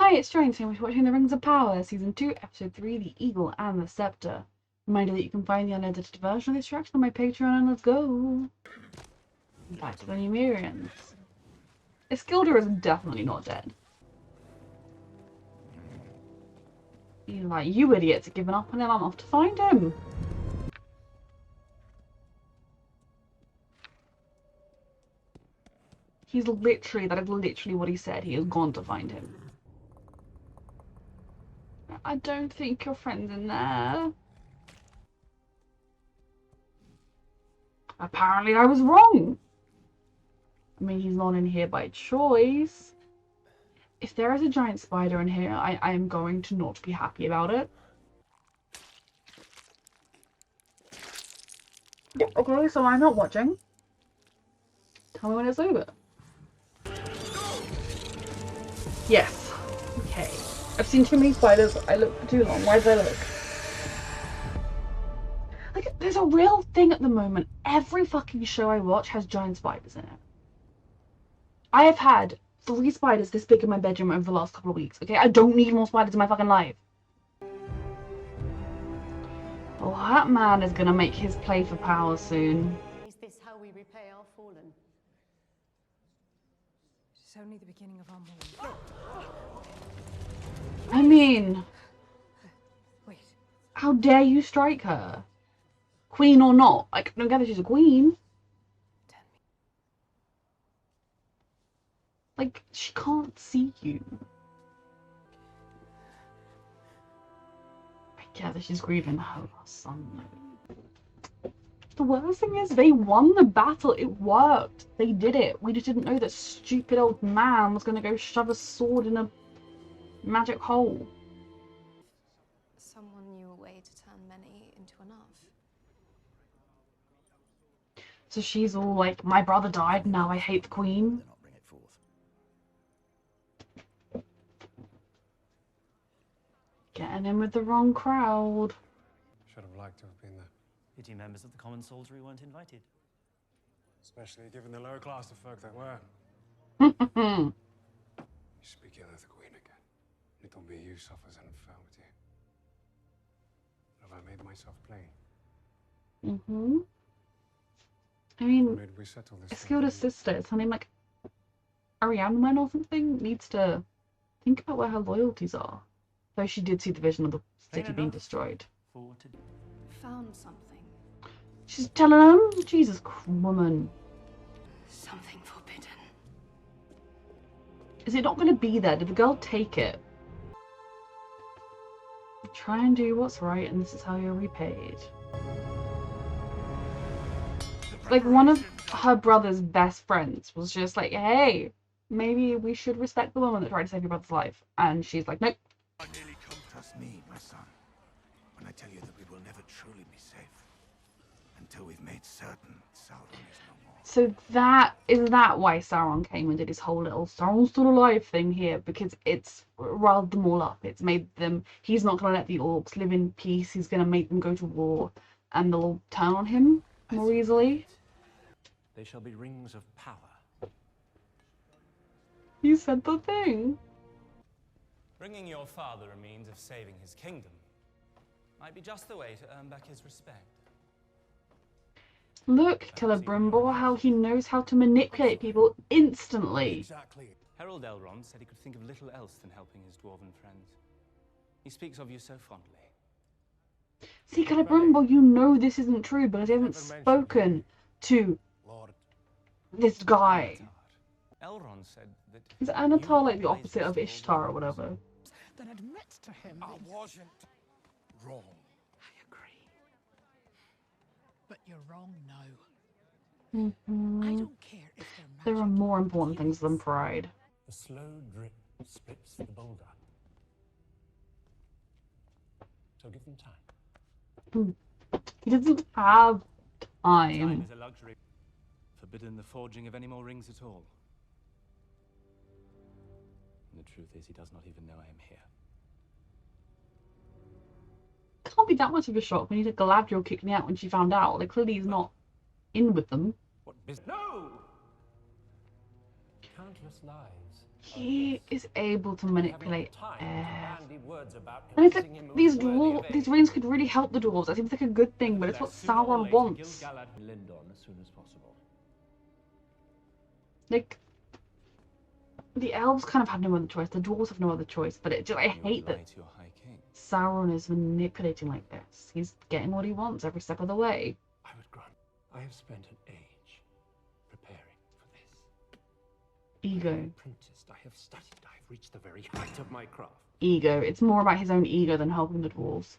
Hi, it's Joanne. We're watching The Rings of Power, Season 2, Episode 3, The Eagle and the Sceptre. Reminder that you can find the unedited version of this track on my Patreon, and let's go! Back to the Numerians. Isildur is definitely not dead. You're like, you idiots are giving up on him, I'm off to find him! He's literally, that is literally what he said, he has gone to find him. I don't think your friend's in there. Apparently I was wrong. I mean, he's not in here by choice. If there is a giant spider in here, I am going to not be happy about it. Okay, so I'm not watching. Tell me when it's over. Yes. Okay. I've seen too many spiders. I look for too long. Why did I look? Like, there's a real thing at the moment. Every fucking show I watch has giant spiders in it. I have had 3 spiders this big in my bedroom over the last couple of weeks, okay? I don't need more spiders in my fucking life. Well, that man is gonna make his play for power soon. Is this how we repay our fallen? It's only the beginning of our mourning. I mean... Wait. How dare you strike her? Queen or not. Like, I don't get that she's a queen. Like, she can't see you. I gather she's grieving her son, though. The worst thing is, they won the battle. It worked. They did it. We just didn't know that stupid old man was going to go shove a sword in a magic hole. Someone knew a way to turn many into enough. So she's all like, my brother died, now I hate the queen. Getting in with the wrong crowd. Should have liked to have been there. Pity members of the common soldiery weren't invited. Especially given the lower class of folk that were. You Speak ill of the Queen again. Little be you suffers an infirmity. Have I made myself plain? I mean, Maybe we settle this. Isildir's sister, is her name like Arianwen or something, needs to think about where her loyalties are. Though she did see the vision of the city being destroyed. Found something. She's telling him? Jesus, woman. Something forbidden. Is it not going to be there? Did the girl take it? Try and do what's right, and this is how you're repaid. Like, one of her brother's best friends was just like, hey, maybe we should respect the woman that tried to save your brother's life. And she's like, nope. Trust me, my son, when I tell you that we will never truly be safe until we've made certain Sauron is no more. So that why Sauron came and did his whole little Sauron's still alive thing here, because it's riled them all up. It's made them, he's not going to let the orcs live in peace. He's going to make them go to war, and they'll turn on him more easily. They shall be rings of power. You said the thing. Bringing your father a means of saving his kingdom might be just the way to earn back his respect. Look, Celebrimbor, how he knows how to manipulate people instantly. Exactly. Harold Elrond said he could think of little else than helping his dwarven friends. He speaks of you so fondly. See, Celebrimbor, you know this isn't true because he hasn't spoken to this guy. Elrond said that... Is Anatar like the opposite of Ishtar or whatever? Then admit to him. I wasn't wrong. I agree. But you're wrong now. I don't care if they're There are more important things than pride. The slow drip splits the boulder. So give them time. He doesn't have Time time. is a luxury. Forbidden the forging of any more rings at all. And the truth is, he does not even know I am here. Can't be that much of a shock when he's like, Galadriel kicked me out when she found out. Like, clearly he's not in with them. What business? No! Countless lives He is able to manipulate time air. to bandy words about And it's like convincing him of these worthy of these aid. rings could really help the dwarves. That seems like a good thing, but it's what Nevertheless, sooner or Sauron later, wants. Gil-galad Lindon as soon as possible. Like, the elves kind of have no other choice. The dwarves have no other choice. But it just, I hate that To your high king. Sauron is manipulating like this. He's getting what he wants every step of the way. I would grant. I have spent an age preparing for this. Ego. I have apprenticed, I have studied, I have reached the very height of my craft. Ego. It's more about his own ego than helping the dwarves.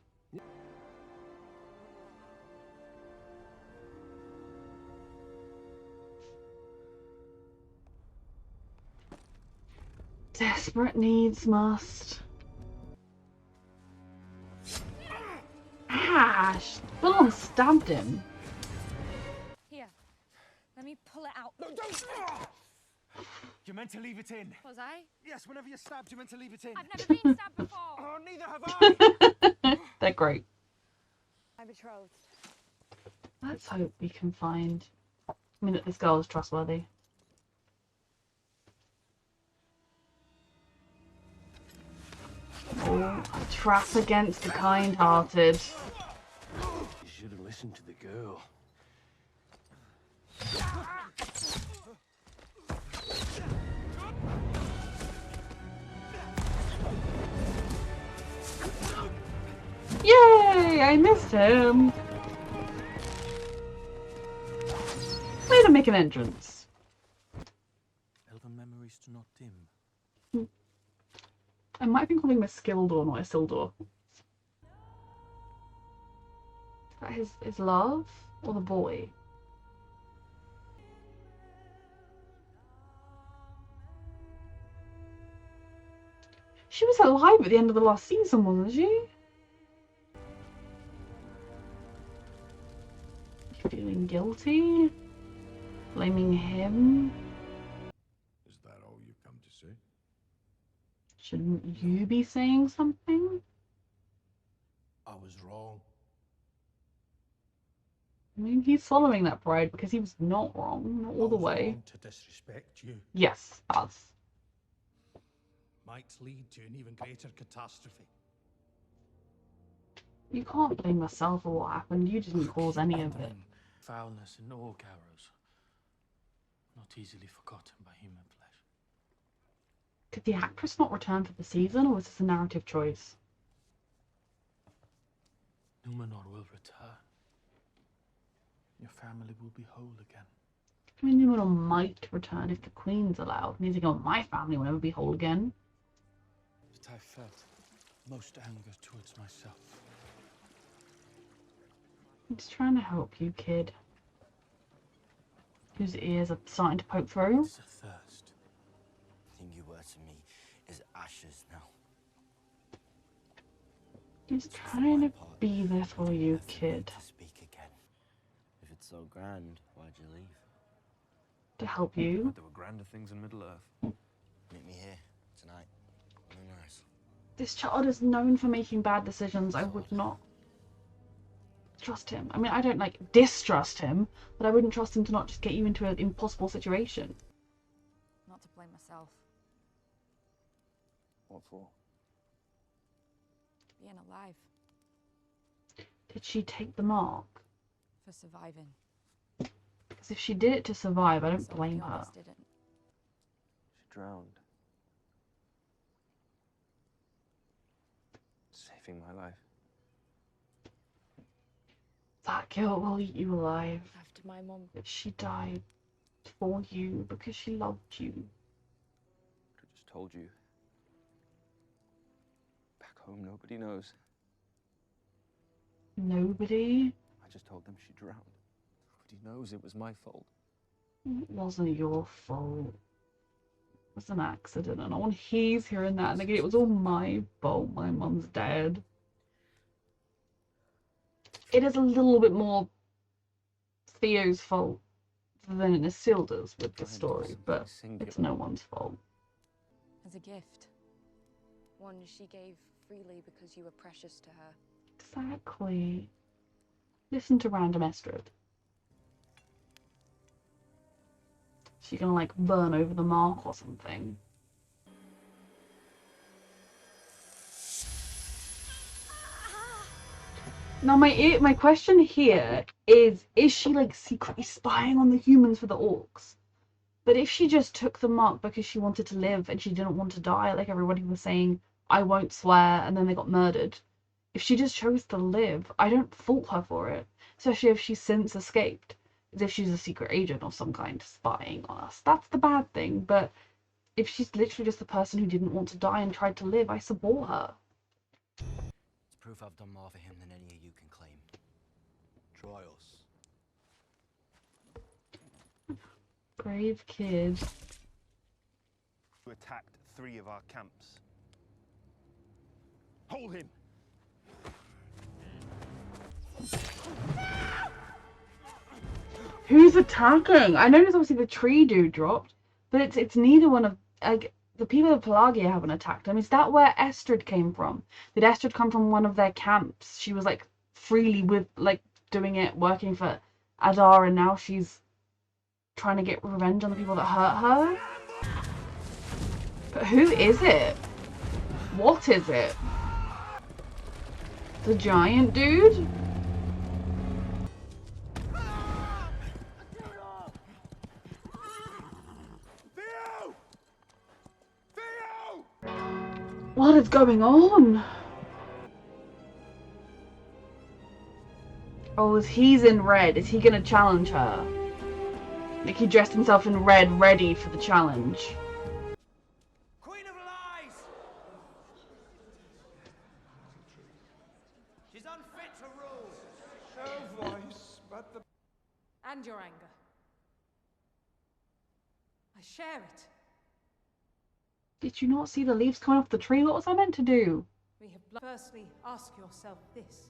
Desperate needs must. Ash! Full on stabbed him. Here, let me pull it out. No, don't! You're meant to leave it in. Was I? Yes, whenever you're stabbed, you're meant to leave it in. I've never been stabbed before. Oh, neither have I! They're great. My betrothed. Let's hope we can find. I mean, that this girl is trustworthy. Oh, a trap against the kind-hearted. You should have listened to the girl. Yay! I missed him. Way to make an entrance. Elven memories do not dim. I might be calling him a Skildor, not a Sildor. Is that his love? Or the boy? She was alive at the end of the last season, wasn't she? You feeling guilty? Blaming him? Is that all you've come to say? Shouldn't you be saying something? I was wrong. I mean, he's following that pride because he was not wrong, not all the way. Wrong to disrespect you. Yes, us. Might lead to an even greater catastrophe. You can't blame yourself for what happened. You didn't cause any of it. Foulness in all Garrows, not easily forgotten by human flesh. Did the actress not return for the season, or was this a narrative choice? Numenor will return. Your family will be whole again. I mean, Numenor might return if the Queen's allowed. And he's like, oh, my family will never be whole again. But I felt most anger towards myself. I'm just trying to help you, kid. Whose ears are starting to poke through. It's a thirst. The thing you were to me is ashes now. He's trying to be there for you, kid. To speak again. If it's so grand, why'd you leave? To help you. There were grander things in Middle-earth. Meet me here tonight. Moonrise. This child is known for making bad decisions. I would not trust him. I mean, I don't like distrust him, but I wouldn't trust him to not just get you into an impossible situation. Not to blame myself. What for? Being alive. Did she take the mark? For surviving. Because if she did it to survive, I don't Some of blame the her. others didn't. She drowned. Saving my life. That guilt will eat you alive. After my mom. That she died for you because she loved you. I just told you. Back home, nobody knows. Nobody? I just told them she drowned. Nobody knows it was my fault. It wasn't your fault. It was an accident, and no one he's hearing that. And again, it was all my fault. My mum's dead. It is a little bit more Theo's fault than Isildur's with the story, but it's no one's fault. As a gift. One she gave freely because you were precious to her. Exactly. Listen to Random Estrid. She gonna like burn over the mark or something. Now my question here is she like secretly spying on the humans for the orcs? But if she just took the mark because she wanted to live and she didn't want to die, like everybody was saying, I won't swear, and then they got murdered. If she just chose to live, I don't fault her for it. Especially if she's since escaped. As if she's a secret agent of some kind spying on us. That's the bad thing, but if she's literally just the person who didn't want to die and tried to live, I support her. It's proof I've done more for him than any of you can claim. Trials. Brave kid. Who attacked 3 of our camps. Hold him! Who's attacking? I noticed obviously the tree dude dropped, but it's neither one of the people of Pelagia haven't attacked him. Is that where Estrid came from? Did Estrid come from one of their camps? She was like freely with like doing it, working for Adar, and now she's trying to get revenge on the people that hurt her. But who is it? What is it? The giant dude? What is going on? Oh, he's in red. Is he gonna challenge her? Like he dressed himself in red, ready for the challenge. Queen of Lies! She's unfit to rule. No voice, but the... And your anger. I share it. Did you not see the leaves coming off the tree? What was I meant to do? We have firstly ask yourself this.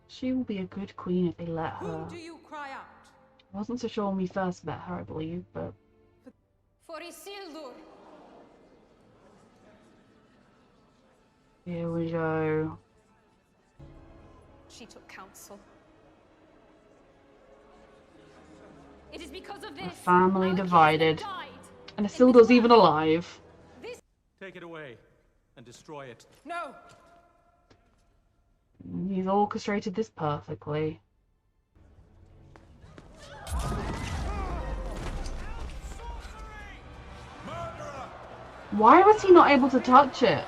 She will be a good queen if they let her. Whom do you cry out? I wasn't so sure when we first met her, I believe, but... For Isildur. Here we go. She took counsel. It is because of A this family our divided. kinsmen died. And Isildur's even alive. This Take it away and destroy it. no. He's orchestrated this perfectly. Why was he not able to touch it?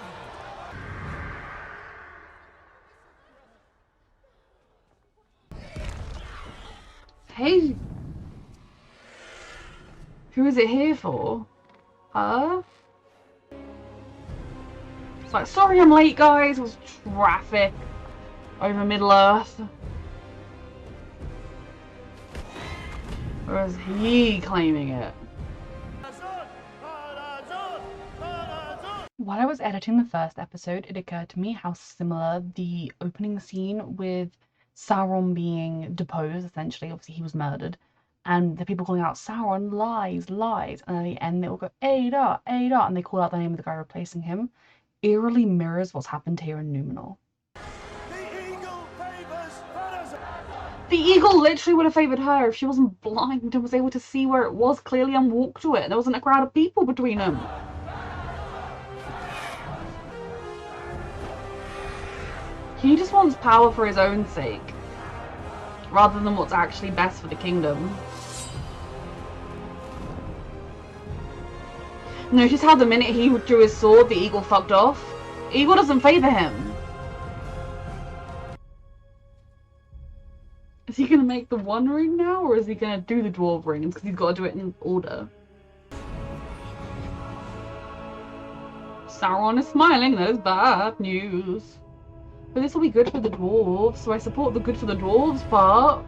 Hey. Who is it here for? Her? It's like, sorry I'm late guys, it was traffic over Middle Earth. Or is he claiming it? While I was editing the first episode, it occurred to me how similar the opening scene with Sauron being deposed, essentially, obviously he was murdered, and the people calling out, Sauron, lies, lies, and at the end they all go, Ada, Ada, and they call out the name of the guy replacing him, eerily mirrors what's happened here in Numenor. The eagle literally would have favoured her if she wasn't blind and was able to see where it was clearly and walk to it, and there wasn't a crowd of people between them. He just wants power for his own sake, rather than what's actually best for the kingdom. Notice how the minute he drew his sword, the eagle fucked off? Eagle doesn't favour him. Is he gonna make the One Ring now, or is he gonna do the Dwarf Rings? Because he's got to do it in order. Sauron is smiling, that is bad news. But this will be good for the dwarves, so I support the good for the dwarves part.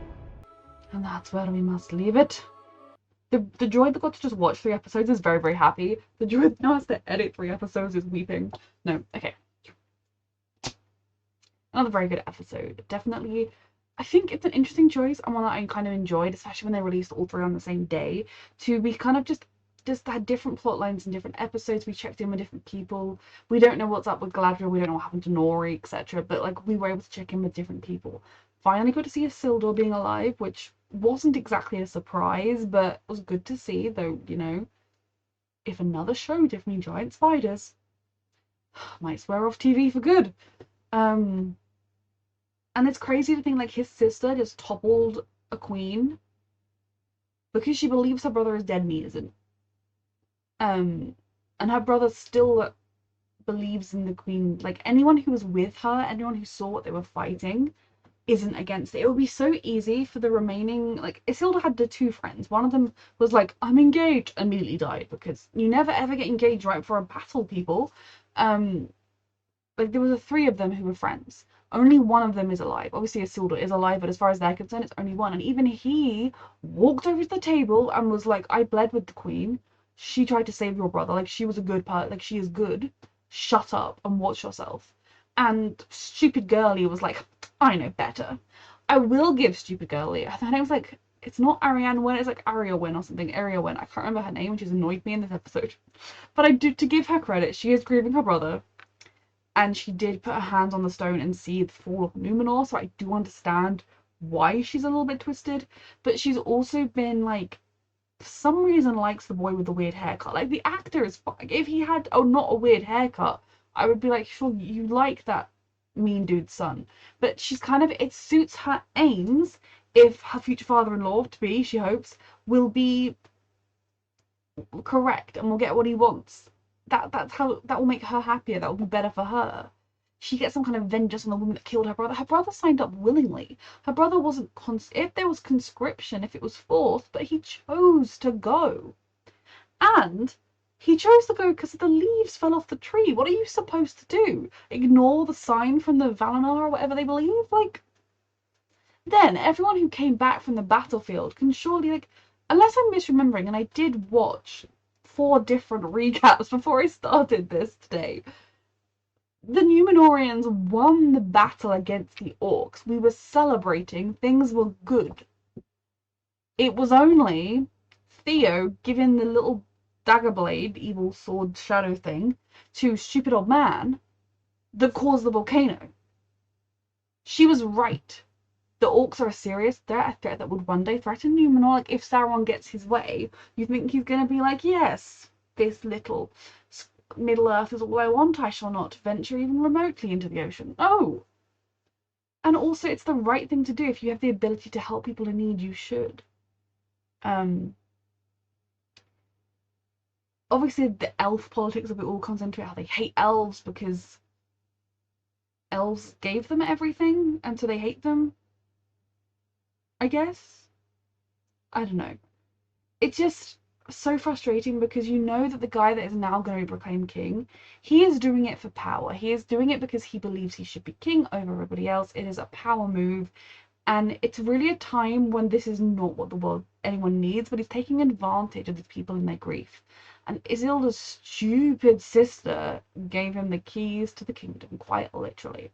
And that's where we must leave it. The droid that got to just watch 3 episodes is very, very happy. The droid that now has to edit 3 episodes is weeping. No, okay. Another very good episode. Definitely, I think it's an interesting choice and one that I kind of enjoyed, especially when they released all 3 on the same day. To be kind of just had different plot lines in different episodes. We checked in with different people. We don't know what's up with Galadriel. We don't know what happened to Nori, etc. But like, we were able to check in with different people. Finally got to see Isildur being alive, which wasn't exactly a surprise, but was good to see. Though, you know, if another show did me giant spiders, might swear off TV for good. And And it's crazy to think like his sister just toppled a queen because she believes her brother is dead and he isn't. And her brother still believes in the queen. Like anyone who was with her, anyone who saw what they were fighting, isn't against it. It would be so easy for the remaining, like Isildur had the two friends. One of them was like, I'm engaged, immediately died, because you never ever get engaged right before a battle, people. Like there was the three of them who were friends. Only one of them is alive. Obviously Isildur is alive, but as far as they're concerned, it's only one. And even he walked over to the table and was like, I bled with the queen. She tried to save your brother. Like she was a good part. Like she is good. Shut up and watch yourself. And stupid girlie was like, I know better. I will give stupid girlie. Her name was like, it's not Ariane Wen, it's like Aria Wen or something. Aria Wen. I can't remember her name, which has annoyed me in this episode. But I do, to give her credit, she is grieving her brother. And she did put her hands on the stone and see the fall of Numenor, so I do understand why she's a little bit twisted. But she's also been, like, for some reason likes the boy with the weird haircut. Like, the actor is fine. If he had, not a weird haircut, I would be like, sure, you like that mean dude's son. But she's kind of, it suits her aims if her future father-in-law, to be, she hopes, will be correct and will get what he wants. That's how that will make her happier. That will be better for her. She gets some kind of vengeance on the woman that killed her brother. Her brother signed up willingly. Her brother wasn't if there was conscription, if it was forced, but he chose to go. And he chose to go because the leaves fell off the tree. What are you supposed to do? Ignore the sign from the Valinor or whatever they believe? Like, then everyone who came back from the battlefield can surely, like, unless I'm misremembering, and I did watch 4 different recaps before I started this today. The Numenorians won the battle against the orcs. We were celebrating. Things were good. It was only Theo giving the little dagger blade, evil sword shadow thing, to stupid old man that caused the volcano. She was right. The orcs are a serious threat, a threat that would one day threaten Numenor. Like, if Sauron gets his way, you think he's going to be like, yes, this little Middle-earth is all I want. I shall not venture even remotely into the ocean. Oh! And also, it's the right thing to do. If you have the ability to help people in need, you should. Obviously, the elf politics of it all comes into it, how they hate elves because elves gave them everything, and so they hate them. I guess. I don't know. It's just so frustrating because you know that the guy that is now going to be proclaimed king, he is doing it for power. He is doing it because he believes he should be king over everybody else. It is a power move, and it's really a time when this is not what the world anyone needs, but he's taking advantage of these people in their grief. And Isildur's stupid sister gave him the keys to the kingdom, quite literally.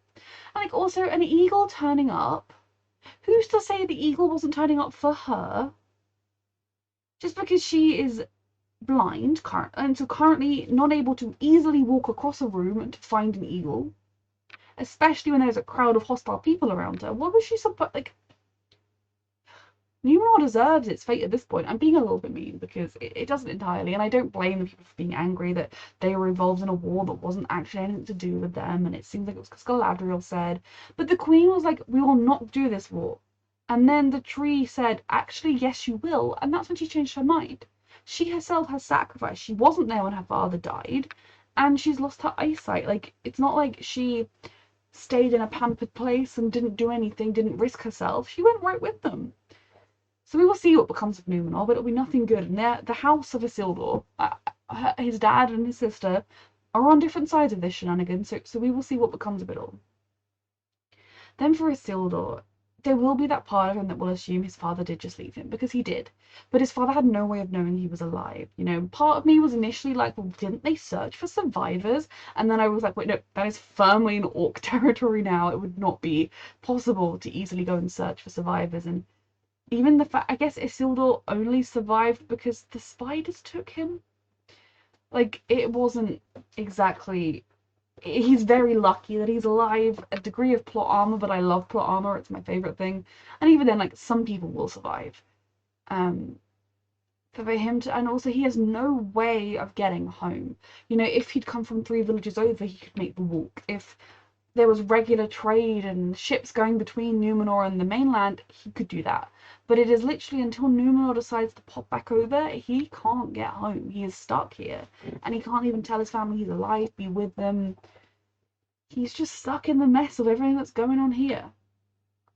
And like also an eagle turning up. Who's to say the eagle wasn't turning up for her? Just because she is blind and so currently not able to easily walk across a room to find an eagle, especially when there's a crowd of hostile people around her. What was she supposed, like, Numenor deserves its fate at this point. I'm being a little bit mean because it doesn't entirely, and I don't blame the people for being angry that they were involved in a war that wasn't actually anything to do with them, and it seems like it was because Galadriel said. But the Queen was like, we will not do this war. And then the tree said, actually, yes, you will, and that's when she changed her mind. She herself has sacrificed. She wasn't there when her father died, and she's lost her eyesight. Like, it's not like she stayed in a pampered place and didn't do anything, didn't risk herself. She went right with them. So we will see what becomes of Numenor, but it'll be nothing good. And the house of Isildur, his dad and his sister, are on different sides of this shenanigan, so we will see what becomes of it all. Then for Isildur, there will be that part of him that will assume his father did just leave him, because he did. But his father had no way of knowing he was alive. You know, part of me was initially like, well, didn't they search for survivors? And then I was like, wait, no, that is firmly in orc territory now. It would not be possible to easily go and search for survivors. And even the fact, I guess Isildur only survived because the spiders took him. Like, it wasn't exactly... He's very lucky that he's alive. A degree of plot armor, but I love plot armor. It's my favorite thing. And even then, like, some people will survive. For him to... And also, he has no way of getting home. You know, if he'd come from 3 villages over, he could make the walk. If there was regular trade and ships going between Numenor and the mainland, he could do that. But it is literally until Numenor decides to pop back over, he can't get home. He is stuck here. And he can't even tell his family he's alive, be with them. He's just stuck in the mess of everything that's going on here.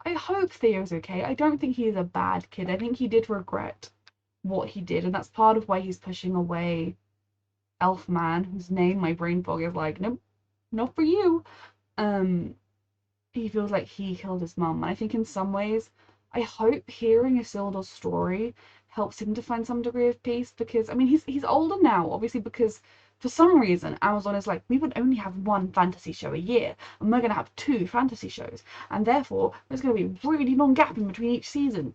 I hope Theo's okay. I don't think he is a bad kid. I think he did regret what he did, and that's part of why he's pushing away Elfman, whose name my brain fog is like, nope, not for you. He feels like he killed his mum, and I think in some ways, I hope hearing Isildur's story helps him to find some degree of peace, because I mean he's older now, obviously, because for some reason Amazon is like, we would only have one fantasy show a year, and we're gonna have 2 fantasy shows, and therefore there's gonna be a really long gap in between each season.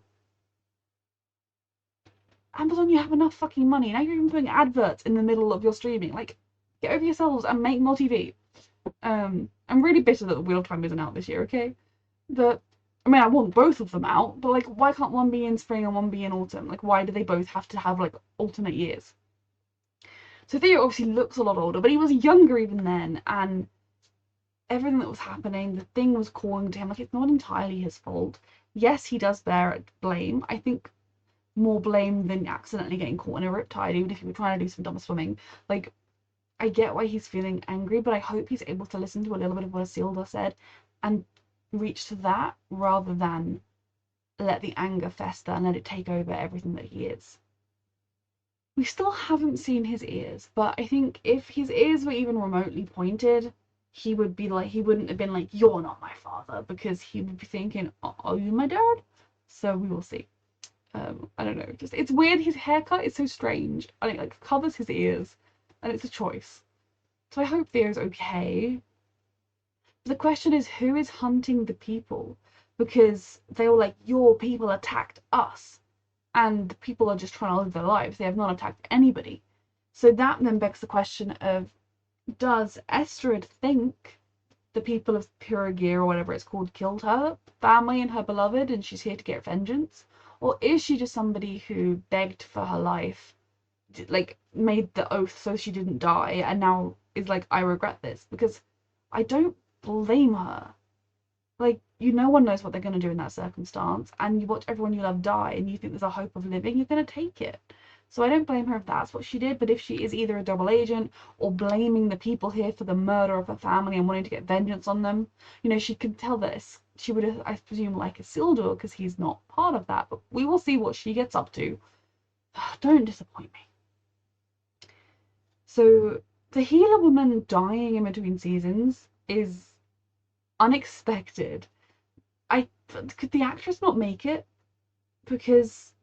Amazon, you have enough fucking money. Now you're even putting adverts in the middle of your streaming. Like, get over yourselves and make more TV. I'm really bitter that the Wheel of Time isn't out this year, okay? But, I mean, I want both of them out, but, like, why can't one be in spring and one be in autumn? Like, why do they both have to have, like, alternate years? So Theo obviously looks a lot older, but he was younger even then, and everything that was happening, the thing was calling to him. Like, it's not entirely his fault. Yes, he does bear blame. I think more blame than accidentally getting caught in a riptide, even if you were trying to do some dumb swimming. Like, I get why he's feeling angry, but I hope he's able to listen to a little bit of what Isildur said and reach to that rather than let the anger fester and let it take over everything that he is. We still haven't seen his ears, but I think if his ears were even remotely pointed, he would be like, he wouldn't have been like, you're not my father, because he would be thinking, are you my dad? So we will see. I don't know, just, it's weird, his haircut is so strange, and it like covers his ears, and it's a choice. So I hope Theo's okay. The question is, who is hunting the people? Because they were like, your people attacked us, and the people are just trying to live their lives. They have not attacked anybody. So that then begs the question of, does Estrid think the people of Pyrrhagir, or whatever it's called, killed her family and her beloved, and she's here to get vengeance? Or is she just somebody who begged for her life, like made the oath so she didn't die, and now is like, I regret this? Because I don't blame her. Like, no one knows what they're going to do in that circumstance, and you watch everyone you love die and you think there's a hope of living, you're going to take it. So I don't blame her if that's what she did, but if she is either a double agent or blaming the people here for the murder of her family and wanting to get vengeance on them, she could tell this. She would, I presume, like Isildur, because he's not part of that, but we will see what she gets up to. Don't disappoint me. So the healer woman dying in between seasons is unexpected. Could the actress not make it? Because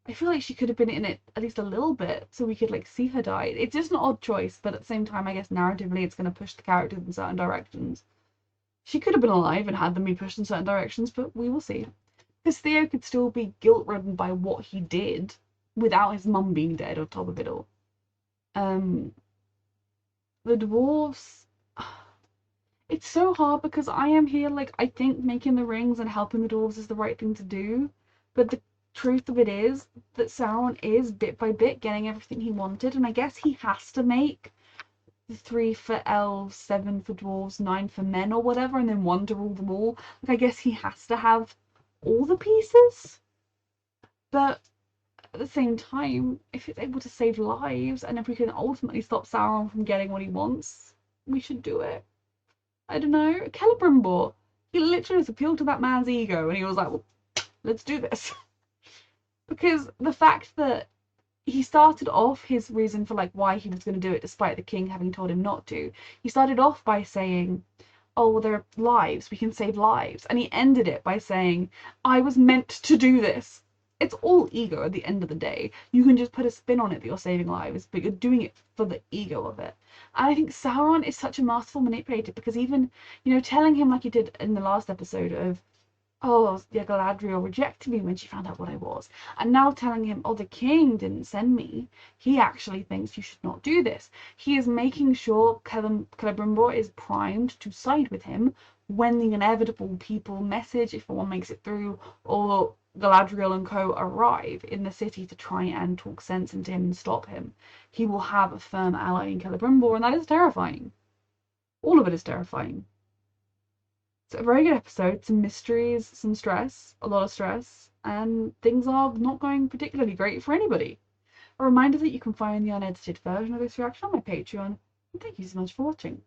I feel like she could have been in it at least a little bit, so we could like see her die. It's just an odd choice, but at the same time, I guess narratively it's going to push the characters in certain directions. She could have been alive and had them be pushed in certain directions, but we will see. Because Theo could still be guilt-ridden by what he did without his mum being dead on top of it all. The dwarves... It's so hard because I am here, like, I think making the rings and helping the dwarves is the right thing to do, but the truth of it is that Sauron is, bit by bit, getting everything he wanted, and I guess he has to make 3 for elves, 7 for dwarves, 9 for men or whatever, and then 1 to rule them all. Like, I guess he has to have all the pieces. But at the same time, if it's able to save lives, and if we can ultimately stop Sauron from getting what he wants, we should do it. I don't know. Celebrimbor, he literally just appealed to that man's ego, and he was like, well, let's do this. Because the fact that he started off his reason for like why he was going to do it despite the king having told him not to. He started off by saying, oh, well, there are lives, we can save lives. And he ended it by saying, I was meant to do this. It's all ego at the end of the day. You can just put a spin on it that you're saving lives, but you're doing it for the ego of it. And I think Sauron is such a masterful manipulator, because even, telling him like he did in the last episode of, oh, yeah, Galadriel rejected me when she found out what I was. And now telling him, oh, the king didn't send me. He actually thinks you should not do this. He is making sure Celebrimbor is primed to side with him when the inevitable people message, if one makes it through, or Galadriel and co. arrive in the city to try and talk sense into him and stop him. He will have a firm ally in Celebrimbor, and that is terrifying. All of it is terrifying. It's a very good episode. Some mysteries, some stress, a lot of stress, and things are not going particularly great for anybody. A reminder that you can find the unedited version of this reaction on my Patreon, and thank you so much for watching.